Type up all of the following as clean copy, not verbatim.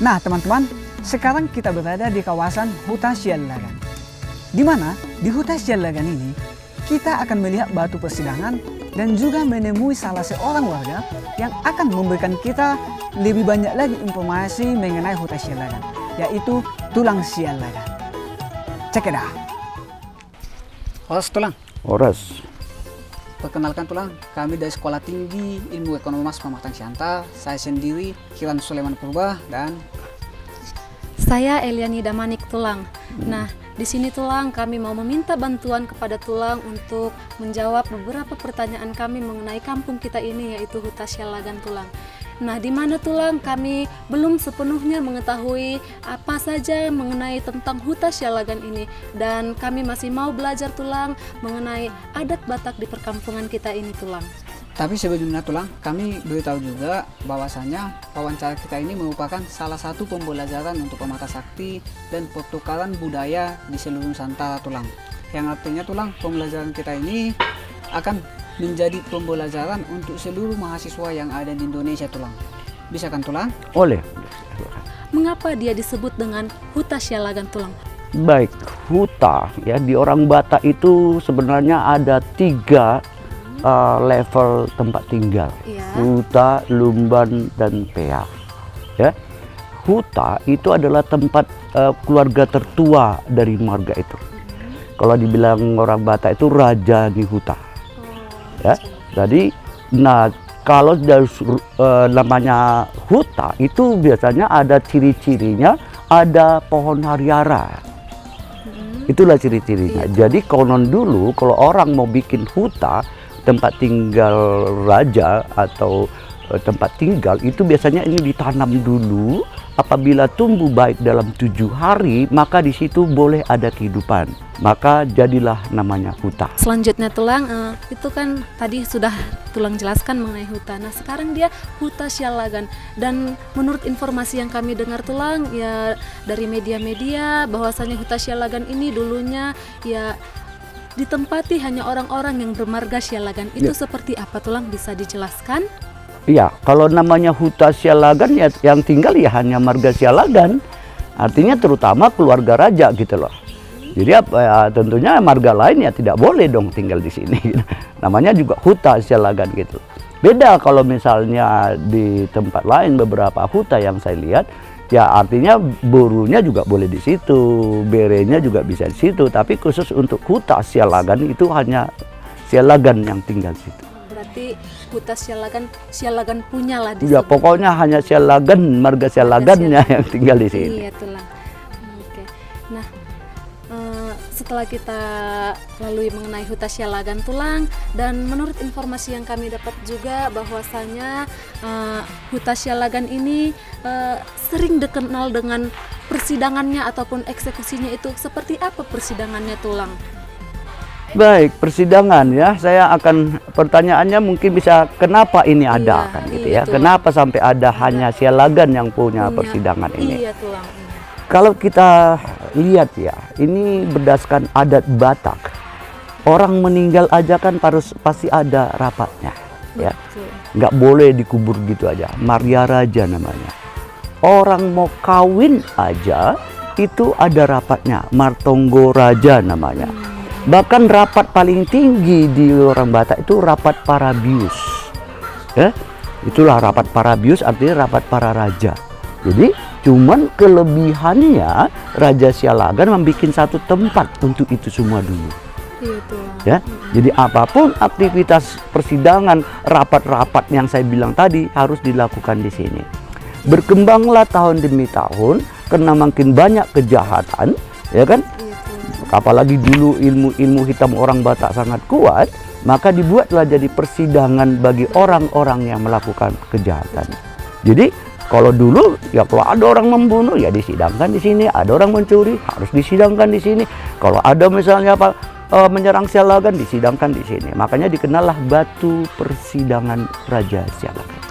Nah teman-teman, sekarang kita berada di kawasan Huta Sialagan. Di mana di Huta Sialagan ini kita akan melihat batu persidangan dan juga menemui salah seorang warga yang akan memberikan kita lebih banyak lagi informasi mengenai Huta Sialagan, yaitu Tulang Sialagan. Cek it out. Horas Tulang. Horas. Perkenalkan Tulang, kami dari Sekolah Tinggi Ilmu Ekonomi Mas Pamatang Siantar. Saya sendiri Kiran Sulaiman Purba dan saya Eliani Damanik Tulang. Nah, di sini Tulang kami mau meminta bantuan kepada Tulang untuk menjawab beberapa pertanyaan kami mengenai kampung kita ini, yaitu Huta Sialagan Tulang. Nah, di mana Tulang kami belum sepenuhnya mengetahui apa saja mengenai tentang Huta Sialagan ini, dan kami masih mau belajar Tulang mengenai adat Batak di perkampungan kita ini Tulang. tapi sebelumnya Tulang, kami beritahu juga bahwasanya wawancara kita ini merupakan salah satu pembelajaran untuk pemata sakti dan pertukaran budaya di seluruh Nusantara Tulang. Yang artinya Tulang, pembelajaran kita ini akan menjadi pembelajaran untuk seluruh mahasiswa yang ada di Indonesia Tulang. Bisa kan Tulang? Oleh. Mengapa dia disebut dengan Huta Sialagan Tulang? Baik, huta ya di orang Batak itu sebenarnya ada 3 level tempat tinggal. Iya. Huta, Lumban, dan Pea. Ya, huta itu adalah tempat keluarga tertua dari marga itu. Kalau dibilang orang Batak itu raja di huta. Ya, jadi, nah kalau dari namanya huta itu biasanya ada ciri-cirinya, ada pohon hariara. Itulah ciri-cirinya. Jadi konon dulu kalau orang mau bikin huta, tempat tinggal raja atau tempat tinggal itu biasanya ini ditanam dulu. Apabila tumbuh baik dalam 7 hari, maka di situ boleh ada kehidupan. Maka jadilah namanya huta. Selanjutnya Tulang, itu kan tadi sudah Tulang jelaskan mengenai huta. Nah, sekarang dia Huta Sialagan. Dan menurut informasi yang kami dengar Tulang, ya dari media-media, bahwasanya Huta Sialagan ini dulunya ya ditempati hanya orang-orang yang bermarga Sialagan. Itu seperti apa Tulang, bisa dijelaskan? Iya, kalau namanya Huta Sialagan ya yang tinggal ya hanya marga Sialagan. Artinya terutama keluarga raja gitu loh. Jadi ya, tentunya marga lain ya tidak boleh dong tinggal di sini. Namanya juga Huta Sialagan gitu. Beda kalau misalnya di tempat lain beberapa huta yang saya lihat, ya artinya borunya juga boleh di situ, berenya juga bisa di situ. Tapi khusus untuk Huta Sialagan itu hanya Sialagan yang tinggal di situ. Berarti Huta Sialagan punya lah di Ya sini. pokoknya hanya Sialagan, marga Sialagannya yang tinggal di sini. Iya Tulang. Oke. Nah, setelah kita lalui mengenai Huta Sialagan Tulang, dan menurut informasi yang kami dapat juga bahwasanya Huta Sialagan ini sering dikenal dengan persidangannya ataupun eksekusinya. Itu seperti apa persidangannya Tulang? Baik, persidangan ya. Saya akan pertanyaannya mungkin bisa kenapa ini ada kan gitu ya. Tulang. Kenapa sampai ada hanya Sialagan yang punya persidangan ini? Iya Tulang. Kalau kita lihat ya, ini berdasarkan adat Batak. Orang meninggal aja kan pasti ada rapatnya ya. Betul. Nggak boleh dikubur gitu aja. Marga Raja namanya. Orang mau kawin aja itu ada rapatnya, Martonggo Raja namanya. Bahkan rapat paling tinggi di orang Batak itu rapat parabius. Ya, itulah rapat parabius, artinya rapat para raja. Jadi cuman kelebihannya Raja Sialagan membuat satu tempat untuk itu semua dulu. Iya Tulang. Ya, jadi apapun aktivitas persidangan, rapat-rapat yang saya bilang tadi harus dilakukan di sini. Berkembanglah tahun demi tahun karena makin banyak kejahatan, ya kan? Apalagi dulu ilmu hitam orang Batak sangat kuat, maka dibuatlah jadi persidangan bagi orang-orang yang melakukan kejahatan. Jadi kalau dulu ya kalau ada orang membunuh ya disidangkan di sini, ada orang mencuri harus disidangkan di sini. Kalau ada misalnya menyerang Sialagan disidangkan di sini. Makanya dikenallah batu persidangan Raja Sialagan.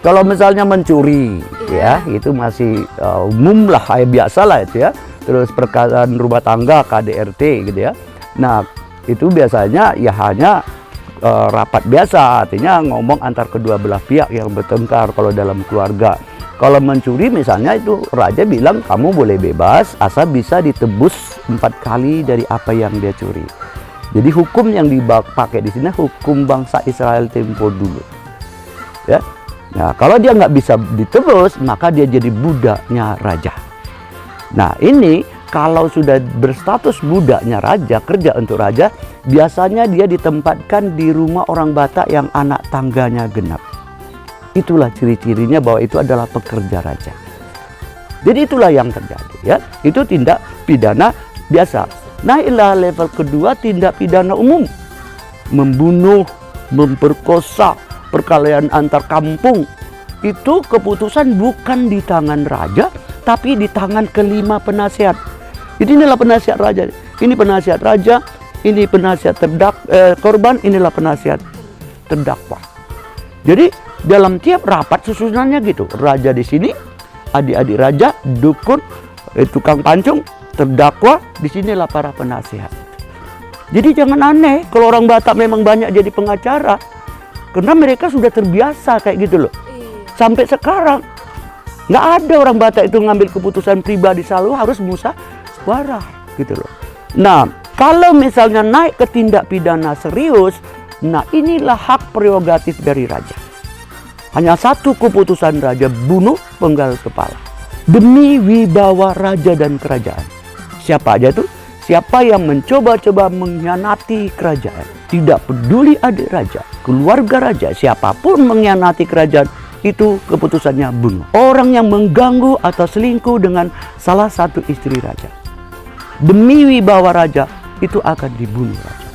Kalau misalnya mencuri ya itu masih umum lah, kayak biasa lah itu ya. Terus perkara rumah tangga KDRT gitu ya. Nah itu biasanya ya hanya rapat biasa, artinya ngomong antar kedua belah pihak yang bertengkar. Kalau dalam keluarga Kalau mencuri misalnya itu raja bilang kamu boleh bebas asal bisa ditebus 4 kali dari apa yang dia curi. Jadi hukum yang dipakai di sini hukum bangsa Israel tempo dulu. Ya. Nah, kalau dia nggak bisa ditebus, maka dia jadi budaknya raja. Nah, ini kalau sudah berstatus budaknya raja, kerja untuk raja, biasanya dia ditempatkan di rumah orang Batak yang anak tangganya genap. Itulah ciri-cirinya bahwa itu adalah pekerja raja. Jadi itulah yang terjadi, ya. Itu tindak pidana biasa. Naiklah level kedua, tindak pidana umum. Membunuh, memperkosa, perkelahian antar kampung. Itu keputusan bukan di tangan raja, tapi di tangan kelima penasihat. Jadi inilah penasihat raja. Ini penasihat raja, ini penasihat korban, inilah penasihat terdakwa. Jadi dalam tiap rapat susunannya gitu. Raja di sini, adik-adik raja, dukun, tukang pancung, terdakwa, disinilah para penasihat. Jadi jangan aneh kalau orang Batak memang banyak jadi pengacara. Karena mereka sudah terbiasa kayak gitu loh. Sampai sekarang nggak ada orang Batak itu ngambil keputusan pribadi, selalu harus musyawarah gitu loh. Nah, kalau misalnya naik ke tindak pidana serius, nah inilah hak prerogatif dari raja. Hanya satu keputusan raja, bunuh penggal kepala. Demi wibawa raja dan kerajaan. Siapa aja itu? Siapa yang mencoba-coba mengkhianati kerajaan. Tidak peduli adik raja, keluarga raja, siapapun mengkhianati kerajaan, itu keputusannya bunuh. Orang yang mengganggu atau selingkuh dengan salah satu istri raja, demi wibawa raja, itu akan dibunuh raja.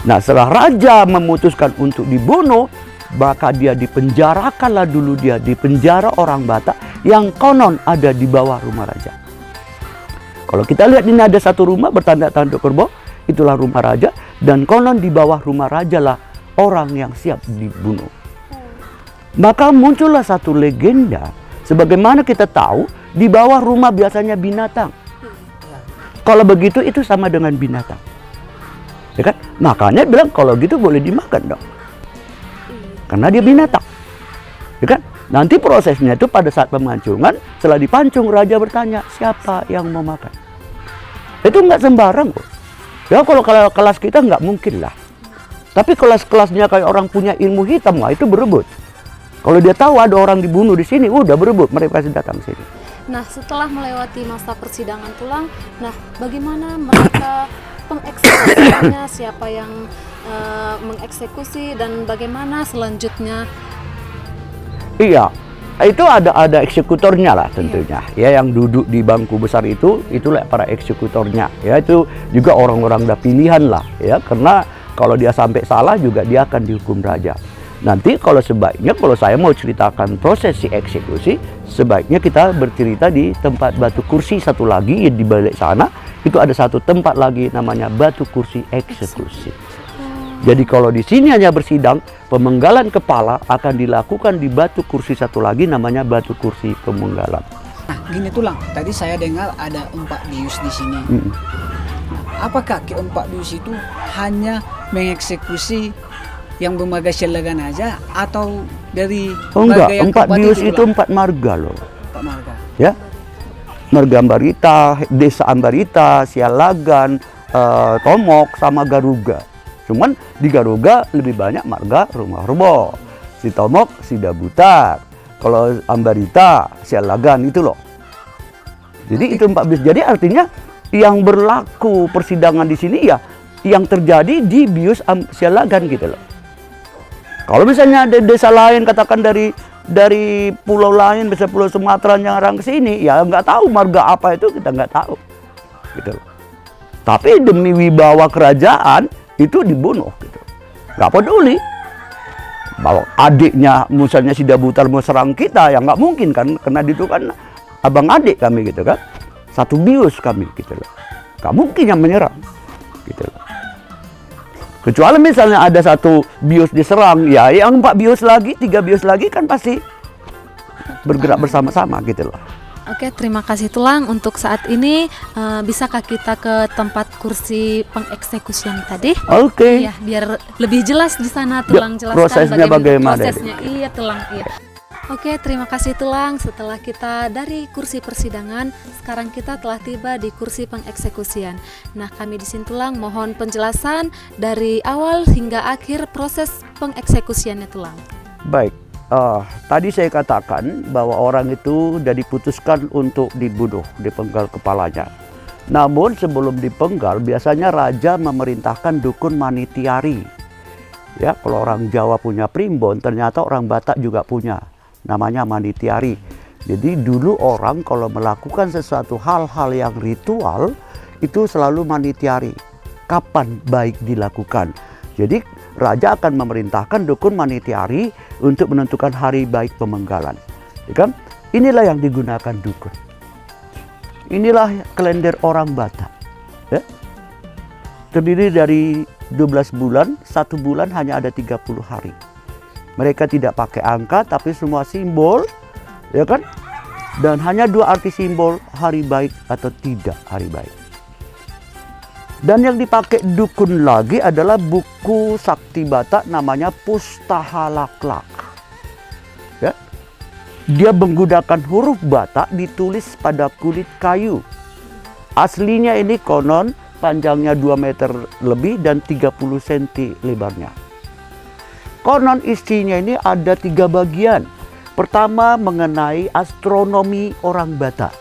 Nah, setelah raja memutuskan untuk dibunuh, maka dia dipenjarakanlah dulu, dia dipenjara orang Batak yang konon ada di bawah rumah raja. Kalau kita lihat ini ada satu rumah bertanda tanduk kerbau, itulah rumah raja, dan konon di bawah rumah raja lah orang yang siap dibunuh. Maka muncullah satu legenda, sebagaimana kita tahu di bawah rumah biasanya binatang. Kalau begitu itu sama dengan binatang, ya kan? Makanya bilang kalau gitu boleh dimakan dong. Karena dia binatang, ya kan? Nanti prosesnya itu pada saat pemancungan, setelah dipancung raja bertanya siapa yang mau makan. Itu nggak sembarang kok. Ya kalau kelas kita nggak mungkin lah. Tapi kelas-kelasnya kayak orang punya ilmu hitam, wah itu berebut. Kalau dia tahu ada orang dibunuh di sini, udah berebut, mereka pasti datang sini. Nah, setelah melewati masa persidangan tulang, nah bagaimana mereka pengeksekusinya, siapa yang mengeksekusi dan bagaimana selanjutnya? Iya, itu ada eksekutornya lah tentunya. Ya, yang duduk di bangku besar itulah para eksekutornya. Ya, itu juga orang-orang udah pilihan lah. Ya, karena kalau dia sampai salah juga dia akan dihukum raja. Nanti kalau sebaiknya, kalau saya mau ceritakan prosesi eksekusi, sebaiknya kita bercerita di tempat batu kursi satu lagi di balik sana. Itu ada satu tempat lagi namanya batu kursi eksekusi. Jadi kalau di sini hanya bersidang, pemenggalan kepala akan dilakukan di batu kursi satu lagi namanya batu kursi pemenggalan. Nah, gini tulang, tadi saya dengar ada 4 bius di sini. Nah, apakah keempat bius itu hanya mengeksekusi yang bermarga Sialagan aja atau dari enggak, yang 4 bius itu 4 marga loh. 4 marga. Ya. Marga Ambarita, Desa Ambarita, Sialagan, Tomok sama Garuga. Cuman di Garuga lebih banyak marga Rumah Rebo. Si Tomok, si Dabutar. Kalau Ambarita, Sialagan itu loh. Jadi itu 4 bius. Jadi artinya yang berlaku persidangan di sini ya yang terjadi di bius Sialagan gitu loh. Kalau misalnya ada desa lain, katakan dari pulau lain, bisa pulau Sumatera yang orang ke sini, ya nggak tahu marga apa itu, kita nggak tahu, gitu loh. Tapi demi wibawa kerajaan itu dibunuh, gitu. Nggak peduli. Bahwa adiknya, misalnya si Dabutar mau serang kita, ya nggak mungkin kan, karena itu kan abang adik kami gitu kan, satu bius kami, gitu loh. Nggak mungkin yang menyerang, gitu loh. Kecuali misalnya ada satu bius diserang, ya yang 4 bius lagi, 3 bius lagi kan pasti bergerak bersama-sama gitu loh. Oke, terima kasih Tulang. Untuk saat ini, bisakah kita ke tempat kursi pengeksekusian tadi? Oke. Iya, biar lebih jelas di sana Tulang jelaskan prosesnya bagaimana. Prosesnya, iya Tulang, iya. Oke, terima kasih Tulang. Setelah kita dari kursi persidangan, sekarang kita telah tiba di kursi pengeksekusian. Nah, kami di sini Tulang mohon penjelasan dari awal hingga akhir proses pengeksekusiannya Tulang. Baik, tadi saya katakan bahwa orang itu sudah diputuskan untuk dibunuh, dipenggal kepalanya. Namun sebelum dipenggal, biasanya raja memerintahkan dukun manitiari. Ya, kalau orang Jawa punya primbon, ternyata orang Batak juga punya. Namanya manitiari. Jadi dulu orang kalau melakukan sesuatu hal-hal yang ritual, itu selalu manitiari. Kapan baik dilakukan? Jadi raja akan memerintahkan dukun manitiari untuk menentukan hari baik pemenggalan. Ya kan? Inilah yang digunakan dukun. Inilah kalender orang Batak. Ya? Terdiri dari 12 bulan, 1 bulan hanya ada 30 hari. Mereka tidak pakai angka, tapi semua simbol, ya kan? Dan hanya 2 arti simbol, hari baik atau tidak hari baik. Dan yang dipakai dukun lagi adalah buku sakti Batak namanya Pustahalaklak. Ya. Dia menggunakan huruf Batak ditulis pada kulit kayu. Aslinya ini konon panjangnya 2 meter lebih dan 30 cm lebarnya. Konon isinya ini ada 3 bagian. Pertama mengenai astronomi orang Batak.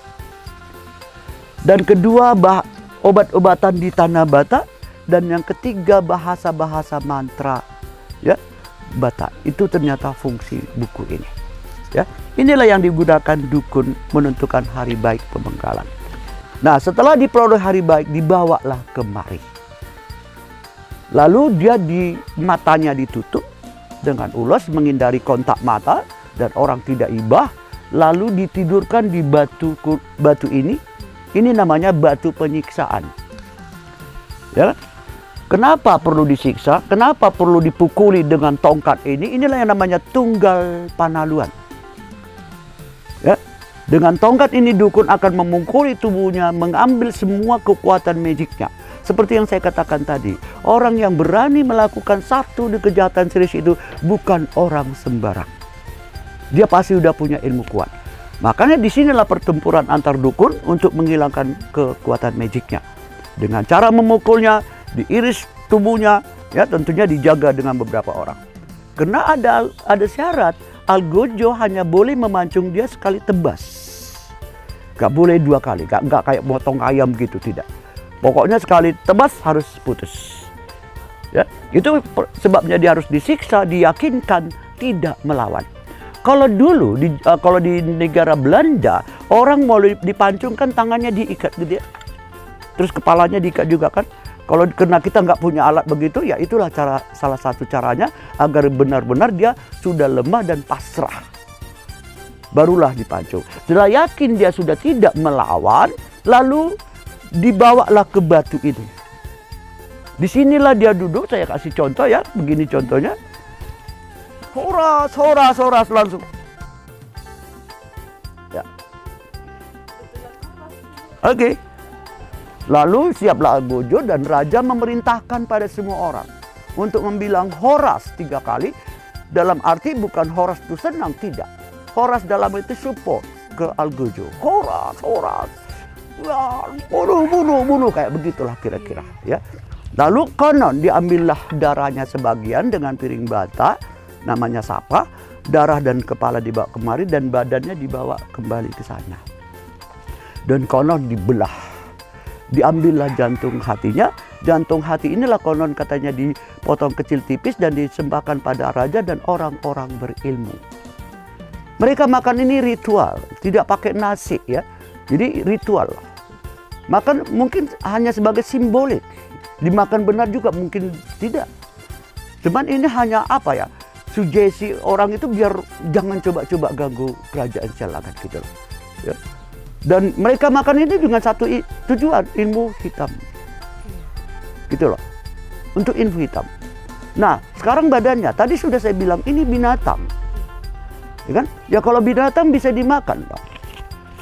Dan kedua obat-obatan di tanah Batak. Dan yang ketiga bahasa-bahasa mantra ya Batak. Itu ternyata fungsi buku ini. Ya, inilah yang digunakan dukun menentukan hari baik pemenggalan. Nah, setelah diperoleh hari baik, dibawalah kemari. Lalu dia matanya ditutup dengan ulos menghindari kontak mata dan orang tidak ibah. Lalu ditidurkan di batu ini. Ini namanya batu penyiksaan. Ya, kenapa perlu disiksa? Kenapa perlu dipukuli dengan tongkat ini? Inilah yang namanya tunggal panaluan. Ya, dengan tongkat ini dukun akan memukuli tubuhnya, mengambil semua kekuatan magicnya. Seperti yang saya katakan tadi, orang yang berani melakukan satu kejahatan serius itu bukan orang sembarang. Dia pasti sudah punya ilmu kuat. Makanya disinilah pertempuran antar dukun untuk menghilangkan kekuatan magicnya. Dengan cara memukulnya, diiris tubuhnya, ya tentunya dijaga dengan beberapa orang. Karena ada syarat. Algojo hanya boleh memancung dia sekali tebas. Gak boleh 2 kali. Gak kayak motong ayam gitu, tidak. Pokoknya sekali tebas harus putus. Ya, itu sebabnya dia harus disiksa, diyakinkan tidak melawan. Kalau dulu, kalau di negara Belanda, orang mau dipancungkan tangannya diikat gitu ya. Terus kepalanya diikat juga kan. Kalau karena kita nggak punya alat begitu, ya itulah salah satu caranya agar benar-benar dia sudah lemah dan pasrah. Barulah dipancung. Setelah yakin dia sudah tidak melawan, lalu dibawalah ke batu ini. Disinilah dia duduk, saya kasih contoh ya, begini contohnya. Horas langsung. Ya. Oke. Lalu siaplah Algojo dan raja memerintahkan pada semua orang untuk membilang horas 3 kali. Dalam arti bukan horas itu senang, tidak. Horas dalam itu support ke Algojo. Horas. Ya, bunuh, kayak begitulah kira-kira. Ya. Lalu konon diambillah darahnya sebagian dengan piring bata, namanya sapa. Darah dan kepala dibawa kemari dan badannya dibawa kembali ke sana. Dan konon dibelah. Diambillah jantung hatinya. Jantung hati inilah konon katanya dipotong kecil tipis dan disembahkan pada raja dan orang-orang berilmu. Mereka makan ini ritual, tidak pakai nasi ya. Jadi ritual. Makan mungkin hanya sebagai simbolik. Dimakan benar juga mungkin tidak. Cuman ini hanya apa ya? Sugesti orang itu biar jangan coba-coba ganggu kerajaan Selakan gitu loh. Ya. Dan mereka makan ini dengan satu tujuan, ilmu hitam. Gitu loh. Untuk ilmu hitam. Nah, sekarang badannya, tadi sudah saya bilang ini binatang. Ya kan? Ya kalau binatang bisa dimakan dong.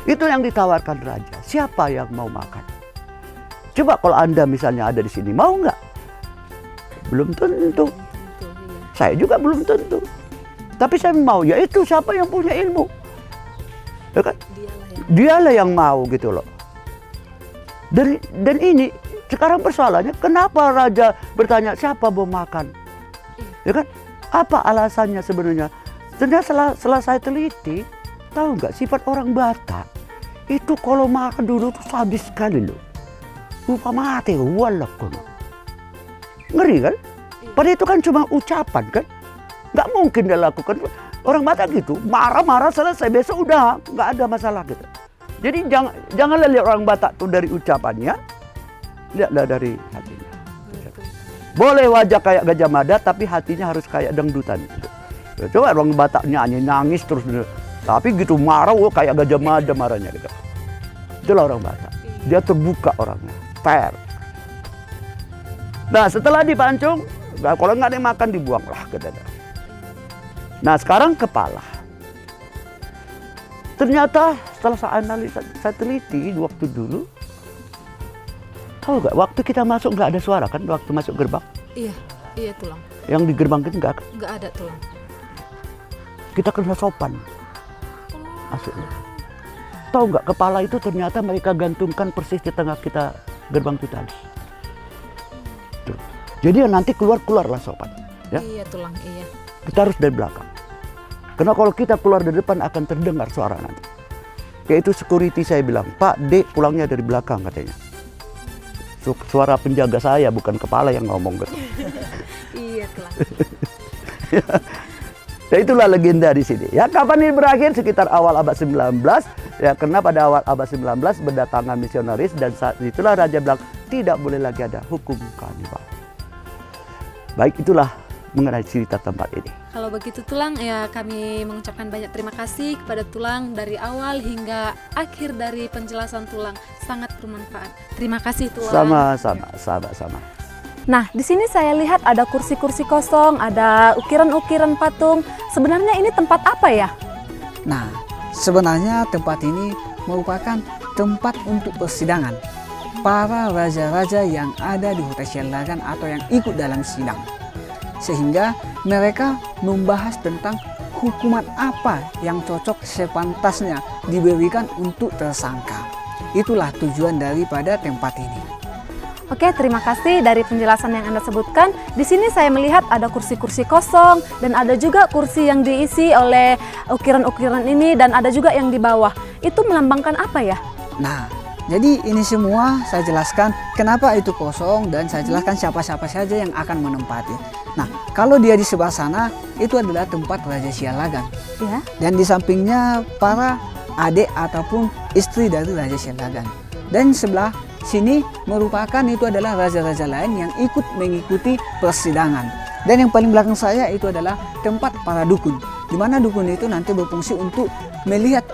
Itu yang ditawarkan raja. Siapa yang mau makan? Coba kalau Anda misalnya ada di sini, mau nggak? Belum tentu. Saya juga belum tentu. Tapi saya mau, ya itu siapa yang punya ilmu. Ya kan? Dialah yang Dialah yang mau gitu loh. Dan ini sekarang persoalannya, kenapa raja bertanya siapa mau makan? Ya kan? Apa alasannya sebenarnya? Ternyata setelah saya teliti, tahu nggak sifat orang Batak itu kalau makan dulu tuh sadis sekali loh. Lupa mati, walaupun ngeri kan? Padahal itu kan cuma ucapan kan? Nggak mungkin dia lakukan. Orang Batak gitu, marah-marah selesai, besok udah nggak ada masalah gitu. Jadi janganlah lihat orang Batak tuh dari ucapannya, lihatlah dari hatinya. Boleh wajah kayak Gajah Mada, tapi hatinya harus kayak dangdutan. Gitu. Ya, coba orang Batak nyanyi, nangis terus, tapi gitu marah, kayak Gajah Mada marahnya gitu. Itulah orang Batak. Dia terbuka orangnya, fair. Nah setelah dipancung, kalau nggak ada yang makan dibuanglah ke dada. Nah sekarang kepala. Ternyata setelah saya analisa, saya teliti waktu dulu, tahu nggak waktu kita masuk nggak ada suara kan waktu masuk gerbang? Iya tulang. Yang di gerbang itu nggak Ada tulang. kita kena sopan masuknya. Tahu nggak kepala itu ternyata mereka gantungkan persis di tengah kita gerbang kita. Tuh. Jadi nanti keluarlah sopan. Ya? Iya tulang, iya. Kita harus dari belakang. Karena kalau kita keluar dari depan akan terdengar suara nanti. Yaitu security saya bilang, Pak, Dek pulangnya dari belakang katanya. Suara penjaga saya bukan kepala yang ngomong gitu. Iya tulang. Ya itulah legenda di sini. Ya kapan ini berakhir? Sekitar awal abad 19. Ya karena pada awal abad 19 berdatangan misionaris dan saat itulah raja bilang tidak boleh lagi ada hukum kanibal. Baik itulah mengenai cerita tempat ini. Kalau begitu tulang, ya kami mengucapkan banyak terima kasih kepada tulang dari awal hingga akhir dari penjelasan tulang, sangat bermanfaat. Terima kasih tulang. Sama-sama. Nah, di sini saya lihat ada kursi-kursi kosong, ada ukiran-ukiran patung. Sebenarnya ini tempat apa ya? Nah, sebenarnya tempat ini merupakan tempat untuk persidangan para raja-raja yang ada di Huta Sialagan atau yang ikut dalam sidang. Sehingga mereka membahas tentang hukuman apa yang cocok sepantasnya diberikan untuk tersangka. Itulah tujuan daripada tempat ini. Oke, terima kasih dari penjelasan yang Anda sebutkan. Di sini saya melihat ada kursi-kursi kosong dan ada juga kursi yang diisi oleh ukiran-ukiran ini dan ada juga yang di bawah. Itu melambangkan apa ya? Nah, jadi ini semua saya jelaskan kenapa itu kosong dan saya jelaskan siapa-siapa saja yang akan menempati. Nah, kalau dia di sebelah sana itu adalah tempat Raja Sialagan. Ya. Dan di sampingnya para adik ataupun istri dari Raja Sialagan. Dan sebelah sini merupakan itu adalah raja-raja lain yang ikut mengikuti persidangan. Dan yang paling belakang saya itu adalah tempat para dukun. Di mana dukun itu nanti berfungsi untuk melihat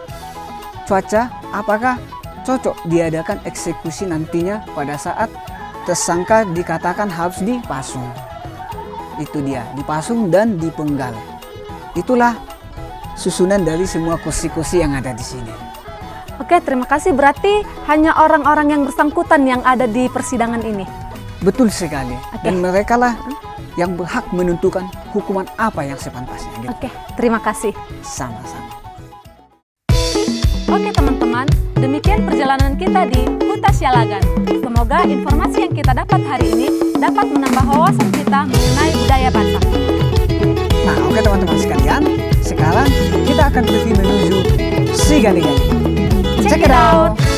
cuaca apakah cocok diadakan eksekusi nantinya pada saat tersangka dikatakan harus dipasung. Itu dia, dipasung dan dipenggal. Itulah susunan dari semua kursi-kursi yang ada di sini. Oke, terima kasih. Berarti hanya orang-orang yang bersangkutan yang ada di persidangan ini. Betul sekali. Oke. Dan mereka lah yang berhak menentukan hukuman apa yang sepantasnya. Gitu. Oke, terima kasih. Sama-sama. Oke teman-teman, demikian perjalanan kita di Huta Sialagan. Semoga informasi yang kita dapat hari ini dapat menambah wawasan kita mengenai budaya Batak. Nah, oke teman-teman sekalian, sekarang kita akan pergi menuju Sigali-gali. Check it out!